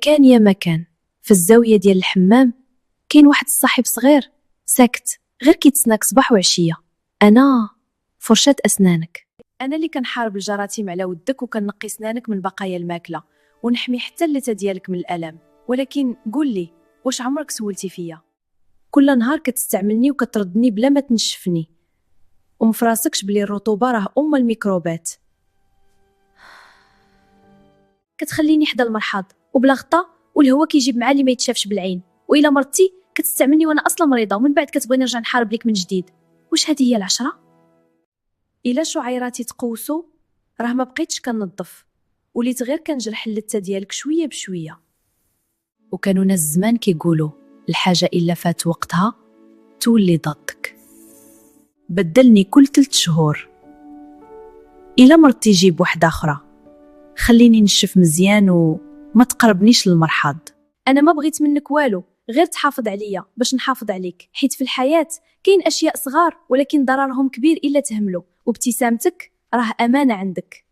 كان يا مكان في الزاوية ديال الحمام كاين واحد الصاحب صغير ساكت غير كيتسناك صباح وعشية. أنا فرشاة أسنانك، أنا اللي كنحارب الجراثيم على ودك وكنقي سنانك من بقايا الماكلة ونحمي حتى اللثة ديالك من الألم. ولكن قول لي، واش عمرك سولتي فيا؟ كل نهار كتستعملني وكتردني بلا ما تنشفني ومفراسكش بلي الرطوبة راه الميكروبات. كتخليني حدا المرحاض وبلا غطا والهواء كيجيب معاه اللي ما يتشافش بالعين، وإلا مرضتي كتستعملني وانا اصلا مريضه ومن بعد كتبغي نرجع نحارب لك من جديد. واش هذه هي العشره؟ الا شعيراتي تقوسوا راه ما بقيتش كنظف، وليت غير كنجرح اللثه ديالك شويه بشويه. وكانوا ناس زمان كيقولوا الحاجه الا فات وقتها تولي ضدك. بدلني كل 3 شهور، الا مرضتي جيب واحده اخرى، خليني نشف مزيان وما تقربنيش للمرحاض. انا ما بغيت منك والو غير تحافظ عليا باش نحافظ عليك، حيت في الحياة كاين اشياء صغار ولكن ضررهم كبير الا تهملوا، وابتسامتك راه امانة عندك.